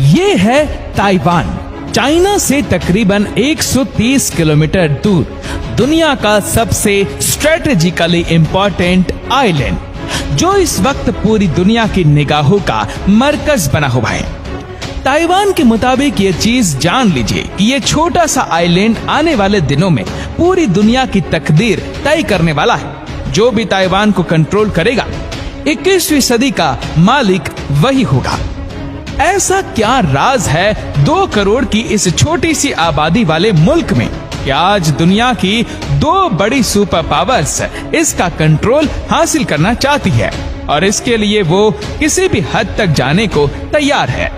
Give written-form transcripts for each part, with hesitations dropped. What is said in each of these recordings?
ये है Taiwan, China से तकरीबन 130 किलोमीटर दूर दुनिया का सबसे स्ट्रेटेजिकली इंपॉर्टेंट आइलैंड, जो इस वक्त पूरी दुनिया की निगाहों का मरकज बना हुआ है। ताइवान के मुताबिक ये चीज जान लीजिए कि ये छोटा सा आइलैंड आने वाले दिनों में पूरी दुनिया की तकदीर तय करने वाला है। जो भी ताइवान को कंट्रोल करेगा 21वीं सदी का मालिक वही होगा। ऐसा क्या राज है 2 करोड़ की इस छोटी सी आबादी वाले मुल्क में कि आज दुनिया की 2 बड़ी सुपर पावर्स इसका कंट्रोल हासिल करना चाहती है और इसके लिए वो किसी भी हद तक जाने को तैयार है।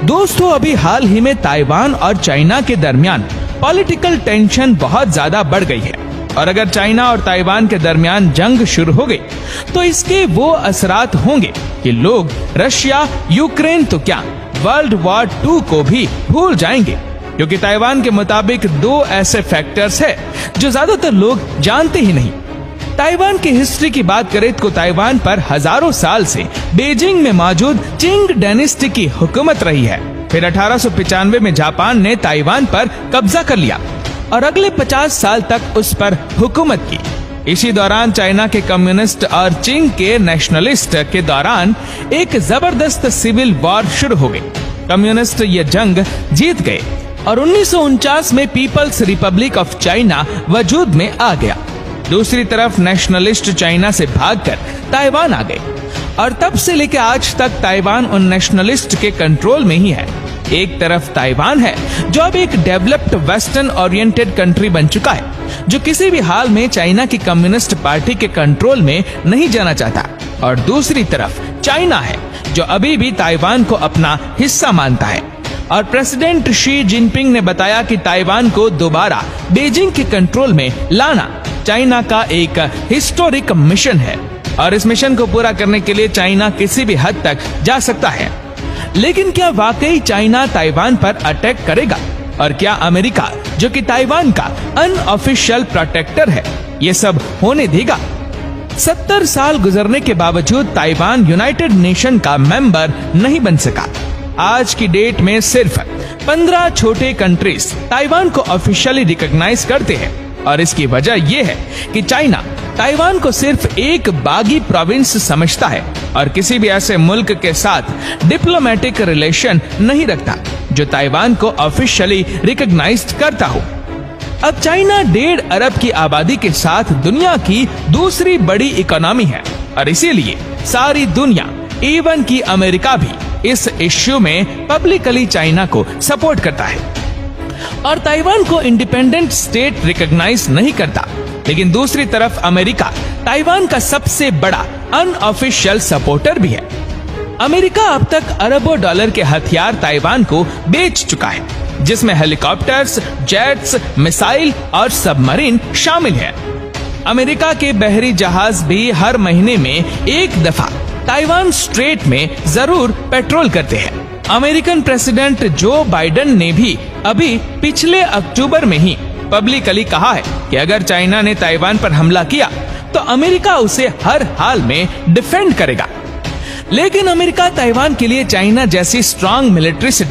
दोस्तों, अभी हाल ही में ताइवान और चाइना के दरमियान पॉलिटिकल टेंशन बहुत ज्यादा बढ़ गई है और अगर चाइना और ताइवान के दरमियान जंग शुरू हो गई तो इसके वो असरात होंगे कि लोग रशिया, यूक्रेन तो क्या वर्ल्ड वॉर 2 को भी भूल जाएंगे, क्योंकि ताइवान के मुताबिक 2 ऐसे फैक्टर्स है जो ज्यादातर लोग जानते ही नहीं। ताइवान की हिस्ट्री की बात करें तो ताइवान पर हजारों साल से बीजिंग में मौजूद चिंग डायनेस्टी की हुकूमत रही है। फिर 1895 में जापान ने ताइवान पर कब्जा कर लिया और अगले 50 साल तक उस पर हुकूमत की। इसी दौरान चाइना के कम्युनिस्ट और चिंग के नेशनलिस्ट के दौरान एक जबरदस्त सिविल वॉर शुरू हो गई। कम्युनिस्ट ये जंग जीत गए और 1949 में पीपल्स रिपब्लिक ऑफ चाइना वजूद में आ गया। दूसरी तरफ नेशनलिस्ट चाइना से भागकर ताइवान आ गए और तब से लेकर आज तक ताइवान उन नेशनलिस्ट के कंट्रोल में ही है। एक तरफ ताइवान है जो अब एक डेवलप्ड वेस्टर्न ओरिएंटेड कंट्री बन चुका है, जो किसी भी हाल में चाइना की कम्युनिस्ट पार्टी के कंट्रोल में नहीं जाना चाहता, और दूसरी तरफ चाइना है जो अभी भी ताइवान को अपना हिस्सा मानता है। और प्रेसिडेंट शी जिनपिंग ने बताया कि ताइवान को दोबारा बीजिंग के कंट्रोल में लाना चाइना का एक हिस्टोरिक मिशन है और इस मिशन को पूरा करने के लिए चाइना किसी भी हद तक जा सकता है। लेकिन क्या वाकई चाइना ताइवान पर अटैक करेगा और क्या अमेरिका, जो कि ताइवान का अनऑफिशियल प्रोटेक्टर है, ये सब होने देगा? 70 साल गुजरने के बावजूद ताइवान यूनाइटेड नेशन का मेंबर नहीं बन सका। आज की डेट में सिर्फ 15 छोटे कंट्रीज ताइवान को ऑफिशियली रिकॉग्नाइज करते हैं और इसकी वजह यह है कि चाइना ताइवान को सिर्फ एक बागी प्रोविंस समझता है और किसी भी ऐसे मुल्क के साथ डिप्लोमेटिक रिलेशन नहीं रखता जो ताइवान को ऑफिशियली रिकॉग्नाइज्ड करता हो। अब चाइना 1.5 अरब की आबादी के साथ दुनिया की दूसरी बड़ी इकोनॉमी है और इसीलिए सारी दुनिया, इवन की अमेरिका भी इस इश्यू में पब्लिकली चाइना को सपोर्ट करता है और ताइवान को इंडिपेंडेंट स्टेट रिकॉग्नाइज नहीं करता। लेकिन दूसरी तरफ अमेरिका ताइवान का सबसे बड़ा अनऑफिशियल सपोर्टर भी है। अमेरिका अब तक अरबों डॉलर के हथियार ताइवान को बेच चुका है, जिसमें हेलीकॉप्टर्स, जेट्स, मिसाइल और सबमरीन शामिल है। अमेरिका के बहरी जहाज भी हर महीने में एक दफा ताइवान स्ट्रेट में जरूर पेट्रोल करते हैं। अमेरिकन प्रेसिडेंट जो बाइडेन ने भी अभी पिछले अक्टूबर में ही पब्लिकली कहा है कि अगर चाइना ने ताइवान पर हमला किया तो अमेरिका उसे हर हाल में डिफेंड करेगा। लेकिन अमेरिका ताइवान के लिए चाइना जैसी स्ट्रांग मिलिट्री से